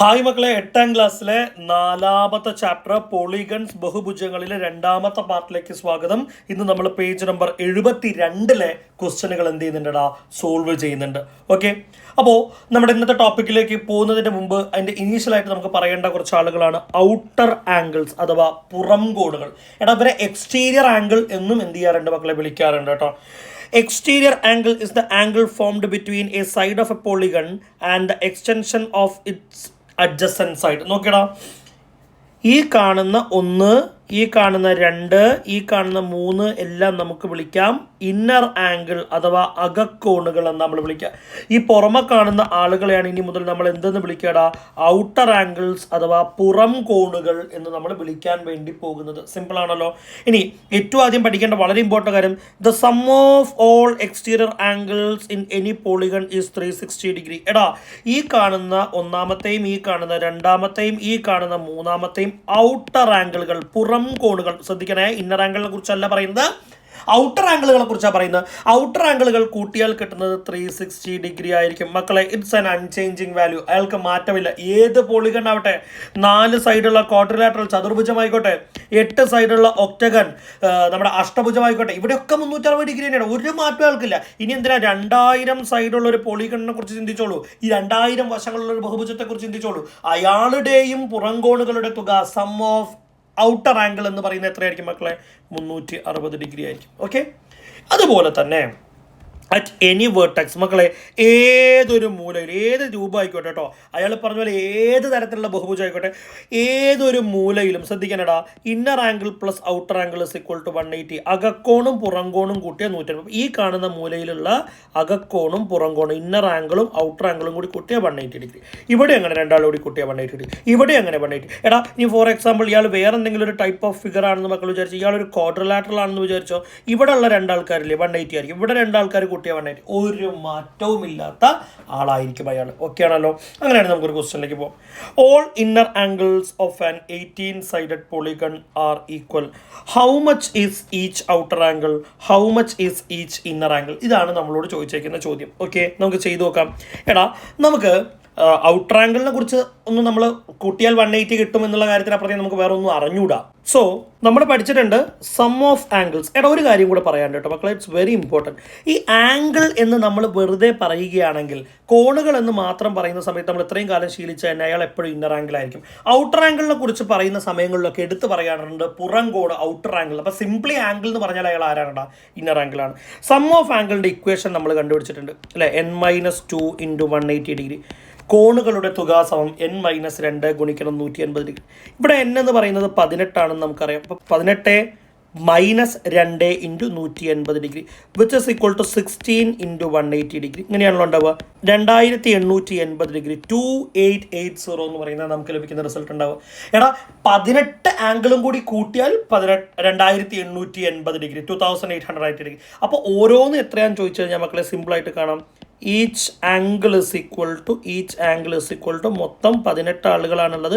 Hi മക്കളെ, 8ാം ക്ലാസ്സിലെ 4ാമത്തെ chapter polygons ബഹുഭുജങ്ങളിലെ 2ാമത്തെ പാർട്ടിലേക്ക് സ്വാഗതം. ഇന്ന് നമ്മൾ പേജ് നമ്പർ 72 ക്വസ്റ്റ്യനുകൾ എന്ത് ചെയ്യുന്നുണ്ടടാ, സോൾവ് ചെയ്യുന്നുണ്ട്. ഓക്കെ, അപ്പോൾ നമ്മുടെ ഇന്നത്തെ ടോപ്പിക്കിലേക്ക് പോകുന്നതിന് മുമ്പ് അതിൻ്റെ ഇനീഷ്യലായിട്ട് നമുക്ക് പറയേണ്ട കുറച്ച് ആളുകളാണ് ഔട്ടർ ആംഗിൾസ് അഥവാ പുറം കോണുകൾ. എടാ, ഇവരെ എക്സ്റ്റീരിയർ ആംഗിൾ എന്നും എന്ത് ചെയ്യാറുണ്ട് മക്കളെ, വിളിക്കാറുണ്ട് കേട്ടോ. Exterior angle is the angle formed between a side of a polygon and the extension of its adjacent side. നോക്കിയടാ, ഈ കാണുന്ന 1, ഈ കാണുന്ന 2, ഈ കാണുന്ന 3 എല്ലാം നമുക്ക് വിളിക്കാം ഇന്നർ ആംഗിൾ അഥവാ അകക്കോണുകൾ എന്ന് നമ്മൾ വിളിക്കാം. ഈ പുറമെ കാണുന്ന ആളുകളെയാണ് ഇനി മുതൽ നമ്മൾ എന്തെന്ന് വിളിക്കടാ, ഔട്ടർ ആംഗിൾസ് അഥവാ പുറം കോണുകൾ എന്ന് നമ്മൾ വിളിക്കാൻ വേണ്ടി പോകുന്നത്. സിമ്പിൾ ആണല്ലോ. ഇനി ഏറ്റവും ആദ്യം പഠിക്കേണ്ട വളരെ ഇമ്പോർട്ടൻ്റ് കാര്യം, the sum of all exterior angles in any polygon is 360 degree. എടാ, ഈ കാണുന്ന 1ാമത്തെയും ഈ കാണുന്ന 2ാമത്തെയും ഈ കാണുന്ന 3ാമത്തെയും ഔട്ടർ ആംഗിളുകൾ, പുറം കോണുകൾ. ശ്രദ്ധിക്കണേ, ഇന്നർ ആംഗിളിനെ കുറിച്ചല്ല പറയുന്നത്, ഔട്ടർ ആംഗിളുകളെ കുറിച്ചാണ് പറയുന്നത്. ഔട്ടർ ആംഗിളുകൾ കൂട്ടിയാൽ കിട്ടുന്നത് 360 ഡിഗ്രി ആയിരിക്കും മക്കളെ. ഇറ്റ്സ് ആൻ അൺചേഞ്ചിങ് വാല്യൂ, അയാൾക്ക് മാറ്റമില്ല. ഏത് പോളിഗൺ ആവട്ടെ, 4 സൈഡുള്ള ക്വാഡ്രിലാറ്ററൽ ചതുർഭുജമായിക്കോട്ടെ, 8 സൈഡുള്ള ഒക്ടഗൺ നമ്മുടെ അഷ്ടഭുജമായിക്കോട്ടെ, ഇവിടെയൊക്കെ 360 ഡിഗ്രി തന്നെയാണ്, ഒരു മാറ്റം അയാൾക്കില്ല. ഇനി എന്തിനാ 2000 സൈഡുള്ള ഒരു പോളിഗണിനെ കുറിച്ച് ചിന്തിച്ചോളൂ, ഈ 2000 വശങ്ങളുള്ള ഒരു ബഹുഭുജത്തെ കുറിച്ച് ചിന്തിച്ചോളൂ. അയാളുടെയും പുറംകോണുകളുടെ തുക സം ഓഫ് ഔട്ടർ ആംഗിൾ എന്ന് പറയുന്നത് എത്രയായിരിക്കും മക്കളെ, 360 ഡിഗ്രി ആയിരിക്കും. ഓക്കെ, അതുപോലെ തന്നെ അറ്റ് എനി വേർട്ടക്സ് മക്കളെ, ഏതൊരു മൂലയിൽ ഏത് രൂപമായിക്കോട്ടെ കേട്ടോ, അയാൾ പറഞ്ഞ പോലെ ഏത് തരത്തിലുള്ള ബഹുഭുജം ആയിക്കോട്ടെ, ഏതൊരു മൂലയിലും ശ്രദ്ധിക്കാനടാ, inner angle plus outer angle is equal to 180. അകക്കോണും പുറംകോണും കൂട്ടിയ 180. ഈ കാണുന്ന മൂലയിലുള്ള അകക്കോണും പുറംകോണും, ഇന്നർ ആംഗിളും ഔട്ടർ ആംഗിളും കൂടി കൂട്ടിയ 180 ഡിഗ്രി. ഇവിടെ അങ്ങനെ രണ്ടാളും കൂടി കൂട്ടിയ 180 ഡിഗ്രി, ഇവിടെ അങ്ങനെ 180. എടാ, ഇനി ഫോർ എക്സാമ്പിൾ ഇയാൾ വേറെ എന്തെങ്കിലും ഒരു ടൈപ്പ് ഓഫ് ഫിഗർ ആണെന്ന് മക്കൾ വിചാരിച്ചു, ഇയാളൊരു ക്വാഡ്രിലാറ്ററൽ ആണെന്ന് വിചാരിച്ചോ, ഇവിടെ ഉള്ള 2 ആൾക്കാരില്ലേ 180 ആയിരിക്കും, ഇവിടെ 2 ആൾക്കാർ കൂട്ടിയ 180. ഒരു മാറ്റവും ഇല്ലാത്ത ആളായിരിക്കും അയാൾ. ഓക്കെ ആണല്ലോ. അങ്ങനെയാണ് നമുക്കൊരു ക്വസ്റ്റ്യനിലേക്ക് പോകാം. All inner angles of an 18 sided polygon are equal. How much is each outer angle, how much is each inner angle? ഇതാണ് നമ്മളോട് ചോദിച്ചേക്കുന്ന ചോദ്യം. ഓക്കെ, നമുക്ക് ചെയ്തു നോക്കാം. എടാ, നമുക്ക് ഔട്ടർ ആംഗിളിനെ കുറിച്ച് ഒന്നും നമ്മൾ കൂട്ടിയാൽ 180 കിട്ടും എന്നുള്ള കാര്യത്തിനപ്പുറത്തേക്ക് നമുക്ക് വേറെ ഒന്നും അറിഞ്ഞൂടാ. സോ നമ്മൾ പഠിച്ചിട്ടുണ്ട് സം ഓഫ് ആംഗിൾസ്. എടാ, ഒരു കാര്യം കൂടെ പറയാൻ കേട്ടോ മക്കളെ, ഇറ്റ്സ് വെരി ഇമ്പോർട്ടൻറ്റ്. ഈ ആംഗിൾ എന്ന് നമ്മൾ വെറുതെ പറയുകയാണെങ്കിൽ, കോണുകൾ എന്ന് മാത്രം പറയുന്ന സമയത്ത് നമ്മൾ ഇത്രയും കാലം ശീലിച്ച തന്നെ അയാൾ എപ്പോഴും ഇന്നർ ആംഗിൾ ആയിരിക്കും. ഔട്ടർ ആംഗിളിനെ കുറിച്ച് പറയുന്ന സമയങ്ങളിലൊക്കെ എടുത്ത് പറയാറുണ്ട് പുറം കോണ് ഔട്ടർ ആംഗിൾ. അപ്പോൾ സിംപ്ലി ആംഗിൾ എന്ന് പറഞ്ഞാൽ അയാൾ ആരാണ്, ഇന്നർ ആംഗിളാണ്. സം ഓഫ് ആംഗിളിൻ്റെ ഇക്വേഷൻ നമ്മൾ കണ്ടുപിടിച്ചിട്ടുണ്ട് അല്ലേ, n-2 × 180 ഡിഗ്രി. കോണുകളുടെ തുക സമം n-2 ഗുണിക്കണം 180 ഡിഗ്രി. ഇവിടെ n എന്ന് പറയുന്നത് 18 ആണെന്ന് നമുക്കറിയാം. അപ്പോൾ 18 - 2 × 180 degree which is equal to 16 × 180 degree. ഇങ്ങനെയാണല്ലോ ഉണ്ടാവുക. 2880 ഡിഗ്രി, 2880 എന്ന് പറയുന്നത് നമുക്ക് ലഭിക്കുന്ന റിസൾട്ട് ഉണ്ടാവുക. എടാ, 18 ആംഗിളും കൂടി കൂട്ടിയാൽ 2880 ഡിഗ്രി, 2880 ഡിഗ്രി. അപ്പോൾ ഓരോന്ന് എത്രയാണെന്ന് ചോദിച്ചു കഴിഞ്ഞാൽ മക്കളെ സിമ്പിളായിട്ട് കാണാം. Each angle is equal to മൊത്തം 18 ആളുകളാണുള്ളത്,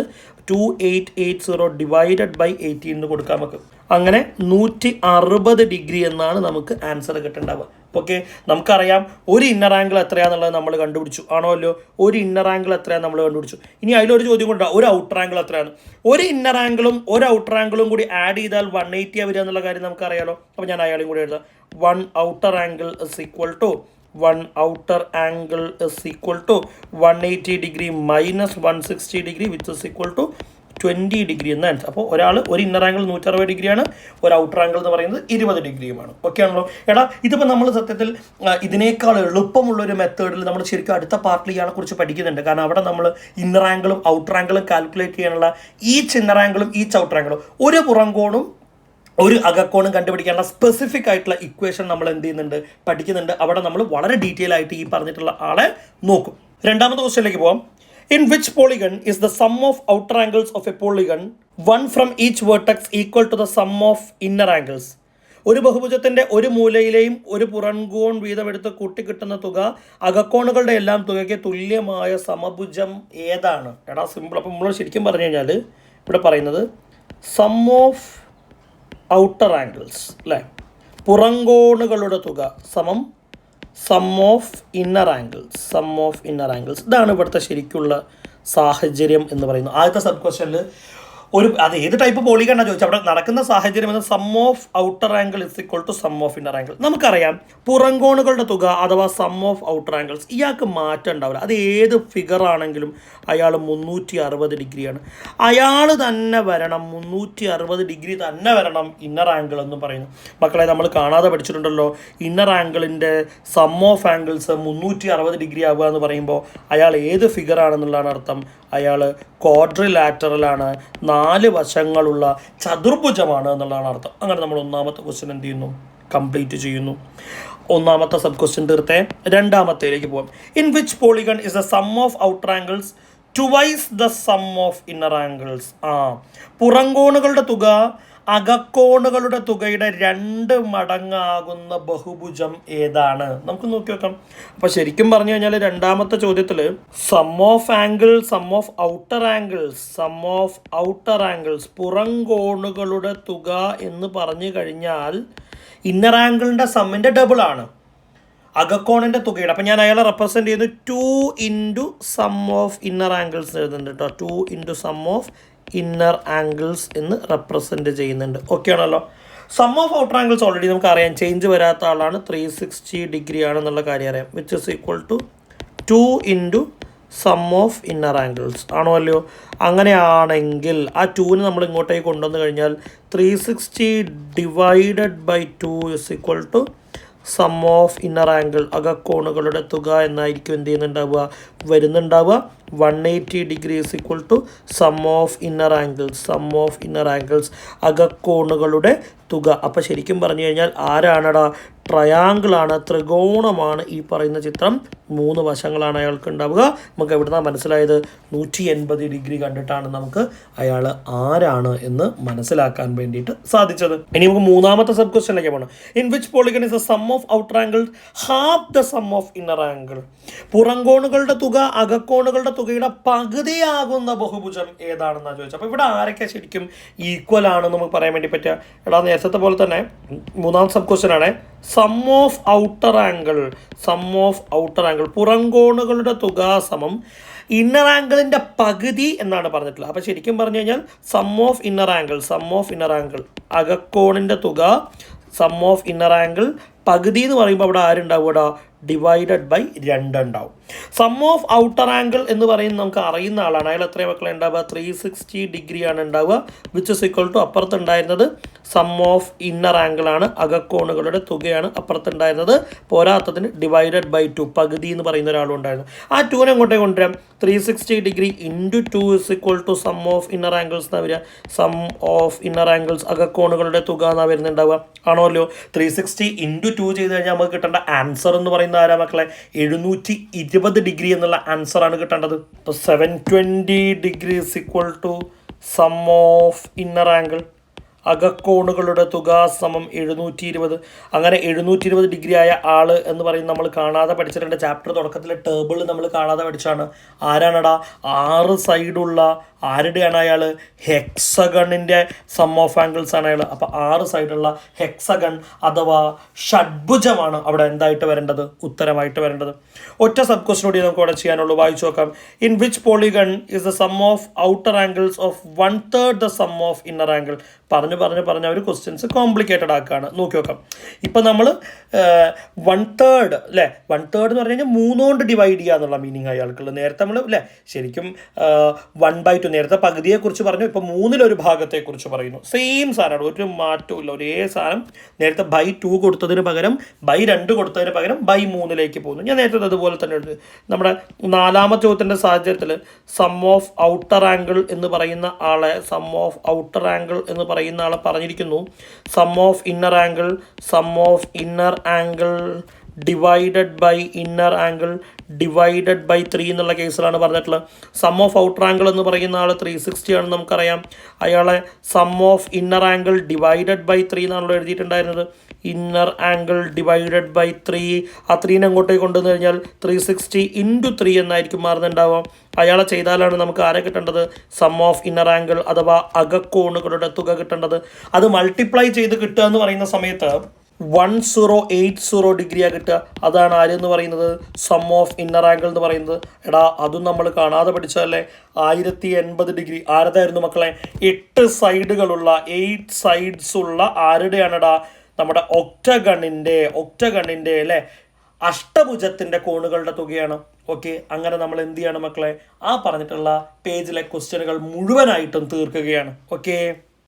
2880 ഡിവൈഡഡ് ബൈ 18 എന്ന് കൊടുക്കാം നമുക്ക്. അങ്ങനെ 160 ഡിഗ്രി എന്നാണ് നമുക്ക് ആൻസർ കിട്ടേണ്ടത്. ഓക്കെ, നമുക്കറിയാം ഒരു ഇന്നർ ആംഗിൾ എത്രയാണെന്നുള്ളത് നമ്മൾ കണ്ടുപിടിച്ചു, ആണോ അല്ലോ. ഒരു ഇന്നർ ആംഗിൾ എത്രയാണ് നമ്മൾ കണ്ടുപിടിച്ചു. ഇനി അതിലൊരു ചോദ്യം കൊണ്ടാണ്, ഒരു ഔട്ടർ ആംഗിൾ എത്രയാണ്. ഒരു ഇന്നർ ആംഗിളും ഒരു ഔട്ടർ ആംഗിളും കൂടി ആഡ് ചെയ്താൽ 180 വരിക എന്നുള്ള കാര്യം നമുക്കറിയാലോ. അപ്പോൾ ഞാൻ അയാളെയും കൂടി എഴുതാം. 1 outer angle is equal to 180 degree minus 160 degree which is equal to 20 degree എന്ന ആൻസർ. അപ്പോൾ ഒരു ഇന്നർ ആംഗിൾ 160 ഡിഗ്രിയാണ്, ഒരു ഔട്ടർ ആംഗിൾ എന്ന് പറയുന്നത് 20 ഡിഗ്രിയുമാണ്. ഓക്കെ ആണല്ലോ. എടാ, ഇതിപ്പോൾ നമ്മൾ സത്യത്തിൽ ഇതിനേക്കാൾ എളുപ്പമുള്ളൊരു മെത്തേഡിൽ നമ്മൾ ശരിക്കും അടുത്ത പാർട്ടിൽ ഇയാളെ കുറിച്ച് പഠിക്കുന്നുണ്ട്. കാരണം അവിടെ നമ്മൾ ഇന്നർ ആംഗിളും ഔട്ടർ ആംഗിളും കാൽക്കുലേറ്റ് ചെയ്യാനുള്ള ഈച്ച് ഇന്നർ ആംഗിളും ഈച്ച് ഔട്ടർ ആംഗിളും ഒരു പുറംകോണും ഒരു അകക്കോണും കണ്ടുപിടിക്കാനുള്ള സ്പെസിഫിക് ആയിട്ടുള്ള ഇക്വേഷൻ നമ്മൾ എന്ത് ചെയ്യുന്നുണ്ട്, പഠിക്കുന്നുണ്ട്. അവിടെ നമ്മൾ വളരെ ഡീറ്റെയിൽ ആയിട്ട് ഈ പറഞ്ഞിട്ടുള്ള ആളെ നോക്കും. രണ്ടാമത്തെ ക്വസ്റ്റ്യനിലേക്ക് പോകാം. In which polygon is the sum of outer angles of a polygon, one from each vertex, equal to the sum of inner angles? ഒരു ബഹുഭുജത്തിൻ്റെ ഒരു മൂലയിലെയും ഒരു പുറംകോൺ വീതം എടുത്ത് കൂട്ടിക്കിട്ടുന്ന തുക അകക്കോണുകളുടെ എല്ലാം തുകയ്ക്ക് തുല്യമായ സമഭുജം ഏതാണ്? എടാ, സിമ്പിൾ. അപ്പം നമ്മൾ ശരിക്കും പറഞ്ഞു കഴിഞ്ഞാൽ ഇവിടെ പറയുന്നത് സം ഓഫ് ഔട്ടർ ആംഗിൾസ് അല്ലേ, പുറംകോണുകളുടെ തുക സമം സം ഓഫ് ഇന്നർ ആംഗിൾസ്. ഇതാണ് ഇവിടുത്തെ ശരിക്കുള്ള സാഹചര്യം എന്ന് പറയുന്നു. ആദ്യത്തെ സബ് ക്വസ്റ്റ്യനിൽ അത് ഏത് ടൈപ്പ് പോളിഗണാണ് ചോദിച്ചാൽ അവിടെ നടക്കുന്ന സാഹചര്യം എന്ന sum of outer angle is equal to sum of inner angle. നമുക്കറിയാം പുറംകോണുകളുടെ തുക അഥവാ സം ഓഫ് ഔട്ടർ ആംഗിൾസ് ഇയാൾക്ക് മാറ്റം ഉണ്ടാവില്ല. അത് ഏത് ഫിഗർ ആണെങ്കിലും അയാൾ 360 ഡിഗ്രിയാണ്. അയാൾ തന്നെ വരണം, 360 ഡിഗ്രി തന്നെ വരണം ഇന്നർ ആംഗിൾ എന്ന് പറയുന്നു. മക്കളെ നമ്മൾ കാണാതെ പഠിച്ചിട്ടുണ്ടല്ലോ, ഇന്നർ ആംഗിളിൻ്റെ സം ഓഫ് ആംഗിൾസ് 360 ഡിഗ്രി ആവുക എന്ന് പറയുമ്പോൾ അയാൾ ഏത് ഫിഗർ ആണെന്നുള്ളതാണ് അർത്ഥം. അയാൾ ക്വാഡ്രിലാറ്ററലാണ്, 4 വശങ്ങളുള്ള ചതുർഭുജമാണ് എന്നുള്ളതാണ് അർത്ഥം. അങ്ങനെ നമ്മൾ ഒന്നാമത്തെ ക്വസ്റ്റ്യൻ എന്ത് ചെയ്യുന്നു, കംപ്ലീറ്റ് ചെയ്യുന്നു. ഒന്നാമത്തെ സബ് ക്വസ്റ്റ്യൻ തീർത്തേ, രണ്ടാമത്തേലേക്ക് പോകാം. In which polygon is the sum of outer angles twice the sum of inner angles? പുറംകോണുകളുടെ തുക അകക്കോണുകളുടെ തുകയുടെ 2 മടങ്ങാകുന്ന ബഹുഭുജം ഏതാണ്? നമുക്ക് നോക്കി നോക്കാം. അപ്പോൾ ശരിക്കും പറഞ്ഞു കഴിഞ്ഞാൽ രണ്ടാമത്തെ ചോദ്യത്തിൽ sum of angle, sum of outer angles, sum of outer angles പുറംകോണുകളുടെ തുക എന്ന് പറഞ്ഞു കഴിഞ്ഞാൽ ഇന്നർ ആംഗിളിൻ്റെ സമ്മിൻ്റെ ഡബിൾ ആണ് അകക്കോണിൻ്റെ തുകയുടെ. അപ്പം ഞാൻ അയാളെ റെപ്രസെൻറ്റ് ചെയ്യുന്നു 2 into sum of inner angles എഴുതുന്നുണ്ട് കേട്ടോ. 2 into sum of inner angles എന്ന് റെപ്രസെൻറ്റ് ചെയ്യുന്നുണ്ട്. ഓക്കെ ആണല്ലോ. Sum of outer angles already നമുക്ക് അറിയാം, ചേഞ്ച് വരാത്ത ആളാണ്, 360 ഡിഗ്രി ആണെന്നുള്ള കാര്യം അറിയാം. Which is equal to 2 into sum of inner angles ആണോ അല്ലയോ? അങ്ങനെയാണെങ്കിൽ ആ 2ന് നമ്മൾ ഇങ്ങോട്ടേക്ക് കൊണ്ടുവന്ന് കഴിഞ്ഞാൽ 360 divided by 2 is equal to sum of inner angle, അകക്കോണുകളുടെ തുക എന്നായിരിക്കും എന്ത് ചെയ്യുന്നുണ്ടാവുക, വരുന്നുണ്ടാവുക. 180 degree is equal to sum of inner angles, sum of inner angles അകക്കോണുകളുടെ തുക. അപ്പോൾ ശരിക്കും പറഞ്ഞു കഴിഞ്ഞാൽ ആരാണടാ? ട്രയാങ്കിളാണ്, ത്രികോണമാണ് ഈ പറയുന്ന ചിത്രം. 3 വശങ്ങളാണ് അയാൾക്ക് ഉണ്ടാവുക. നമുക്ക് എവിടുന്നാണ് മനസ്സിലായത്? 180 ഡിഗ്രി കണ്ടിട്ടാണ് നമുക്ക് അയാൾ ആരാണ് എന്ന് മനസ്സിലാക്കാൻ വേണ്ടിയിട്ട് സാധിച്ചത്. ഇനി നമുക്ക് മൂന്നാമത്തെ സബ് ക്വസ്റ്റ്യനിലേക്ക് പോകണം. In which polygon is the sum of outer angle half the sum of inner angle? പുറംകോണുകളുടെ തുക അകക്കോണുകളുടെ തുകയുടെ പകുതിയാകുന്ന ബഹുഭുജം ഏതാണെന്നാണ് ചോദിച്ചത്. അപ്പോൾ ഇവിടെ ആരൊക്കെ ശരിക്കും ഈക്വൽ ആണെന്ന് നമുക്ക് പറയാൻ വേണ്ടി പറ്റുക? എടാ നേരത്തെ പോലെ തന്നെ മൂന്നാം സബ് ക്വസ്റ്റ്യൻ ആണ് sum of outer angle, sum of outer angle പുറംകോണുകളുടെ തുക സമം ഇന്നർ ആംഗിളിൻ്റെ പകുതി എന്നാണ് പറഞ്ഞിട്ടുള്ളത്. അപ്പോൾ ശരിക്കും പറഞ്ഞു കഴിഞ്ഞാൽ sum of inner angle, sum of inner angle അകക്കോണിൻ്റെ തുക സം ഓഫ് ഇന്നർ ആംഗിൾ പകുതി എന്ന് പറയുമ്പോൾ അവിടെ ആരുണ്ടാവും? ഇവിടെ ഡിവൈഡഡ് ബൈ 2 ഉണ്ടാവും. സം ഓഫ് ഔട്ടർ ആംഗിൾ എന്ന് പറയുന്നത് നമുക്ക് അറിയുന്ന ആളാണ്. അയാൾ എത്രയും മക്കളെ ഉണ്ടാവുക? 360 ഡിഗ്രിയാണ് ഉണ്ടാവുക. വിച്ച് ഇസ് ഈക്വൽ ടു അപ്പുറത്തുണ്ടായിരുന്നത് സം ഓഫ് ഇന്നർ ആംഗിൾ ആണ്, അകക്കോണുകളുടെ തുകയാണ് അപ്പുറത്തുണ്ടായിരുന്നത്. പോരാത്തതിന് ഡിവൈഡഡ് ബൈ 2 പകുതി എന്ന് പറയുന്ന ഒരാളും ഉണ്ടായിരുന്നു. ആ 2നെ അങ്ങോട്ടേ കൊണ്ടുവരാം. 360 degree into 2 is equal to sum of inner angles എന്നാണ് വരിക. സം ഓഫ് ഇന്നർ ആംഗിൾസ് അകക്കോണുകളുടെ തുക എന്നാണ് വരുന്നുണ്ടാവുക. ആണോല്ലോ? 360 ഇൻറ്റു 2 ചെയ്ത് കഴിഞ്ഞാൽ നമുക്ക് കിട്ടേണ്ട ആൻസർ എന്ന് പറയുന്നത് ആരാ മക്കളെ? 720 ഡിഗ്രി എന്നുള്ള ആൻസർ ആണ് കിട്ടേണ്ടത്. അപ്പോൾ 720 degree is equal to sum of inner angle അകക്കോണുകളുടെ തുക സമം 720. അങ്ങനെ 720 ഡിഗ്രി ആയ ആള് എന്ന് പറയുന്നത് നമ്മൾ കാണാതെ പഠിച്ചിട്ടുണ്ട്. ചാപ്റ്റർ തുടക്കത്തിലെ ടേബിൾ നമ്മൾ കാണാതെ പഠിച്ചാണ്. ആരാണടാ? 6 സൈഡുള്ള ആരുടെയാണ് അയാൾ? ഹെക്സഗണിൻ്റെ സം ഓഫ് ആംഗിൾസ് ആണ് അയാൾ. അപ്പോൾ 6 സൈഡുള്ള ഹെക്സഗൺ അഥവാ ഷഡ്ഭുജമാണ് അവിടെ എന്തായിട്ട് വരേണ്ടത്? ഉത്തരമായിട്ട് വരേണ്ടത്. ഒറ്റ സബ് ക്വസ്റ്റ്യൻ കൂടി നമുക്ക് അവിടെ ചെയ്യാനുള്ളൂ. വായിച്ചു നോക്കാം. In which polygon is the sum of outer angles of 1/3 the sum of inner angle? പറഞ്ഞ് അവർ ക്വസ്റ്റ്യൻസ് കോംപ്ലിക്കേറ്റഡ് ആക്കുകയാണ്. നോക്കി നോക്കാം. ഇപ്പം നമ്മൾ 1/3 അല്ലേ, 1/3 എന്ന് പറഞ്ഞു കഴിഞ്ഞാൽ 3 കൊണ്ട് ഡിവൈഡ് ചെയ്യുക എന്നുള്ള മീനിങ് അയാൾക്കുള്ളത്. നേരത്തെ നമ്മൾ അല്ലേ ശരിക്കും 1/2 നേരത്തെ പകുതിയെക്കുറിച്ച് പറഞ്ഞു, ഇപ്പോൾ 1/3 ഭാഗത്തെക്കുറിച്ച് പറയുന്നു. സെയിം സാധനമാണ്, ഒരു മാറ്റവും ഇല്ല, ഒരേ സാധനം. നേരത്തെ ബൈ 2 കൊടുത്തതിന് പകരം ബൈ 2 കൊടുത്തതിന് പകരം ബൈ 3ലേക്ക് പോകുന്നു. ഞാൻ നേരത്തെ അതുപോലെ തന്നെ എടുത്തു. നമ്മുടെ 4ാമത്തെ ചോദ്യത്തിൻ്റെ സാഹചര്യത്തിൽ സം ഓഫ് ഔട്ടർ ആംഗിൾ എന്ന് പറയുന്ന ആളെ, സം ഓഫ് ഔട്ടർ ആംഗിൾ എന്ന് പറയുന്ന ആളെ പറഞ്ഞിരിക്കുന്നു sum of inner angle, sum of inner angle divided by inner angle divided by 3 എന്നുള്ള കേസിലാണ് പറഞ്ഞിട്ടുള്ളത്. സം ഓഫ് ഔട്ടർ ആംഗിൾ എന്ന് പറയുന്ന ആൾ 360 ആണെന്ന് നമുക്കറിയാം. അയാളെ sum of inner angle divided by 3 എന്നാണല്ലോ എഴുതിയിട്ടുണ്ടായിരുന്നത്. ഇന്നർ ആംഗിൾ ഡിവൈഡഡ് ബൈ 3, ആ 3നെ അങ്ങോട്ടേക്ക് കൊണ്ടുവന്നു കഴിഞ്ഞാൽ 360 ഇൻറ്റു 3 എന്നായിരിക്കും മാറുന്നുണ്ടാവുക. അയാളെ ചെയ്താലാണ് നമുക്ക് ആരെ കിട്ടേണ്ടത്? സം ഓഫ് ഇന്നർ ആംഗിൾ അഥവാ അകക്കോണുകളുടെ തുക കിട്ടേണ്ടത്. അത് മൾട്ടിപ്ലൈ ചെയ്ത് കിട്ടുക എന്ന് പറയുന്ന സമയത്ത് 1080 ഡിഗ്രിയാ കിട്ടുക. അതാണ് ആരെന്ന് പറയുന്നത് സം ഓഫ് ഇന്നർ ആംഗിൾ എന്ന് പറയുന്നത്. എടാ അതും നമ്മൾ കാണാതെ പഠിച്ചതല്ലേ. 1080 ആരതായിരുന്നു മക്കളെ? 8 സൈഡുകളുള്ള 8 സൈഡ്സ് ഉള്ള ആരുടെയാണെടാ? നമ്മുടെ ഒക്ടഗണിൻ്റെ അല്ലേ, അഷ്ടഭുജത്തിന്റെ കോണുകളുടെ തുകയാണ്. ഓക്കെ, അങ്ങനെ നമ്മൾ എന്ത് ചെയ്യാണ് മക്കളെ? ആ പറഞ്ഞിട്ടുള്ള പേജിലെ ക്വസ്റ്റ്യനുകൾ മുഴുവനായിട്ടും തീർക്കുകയാണ്. ഓക്കെ.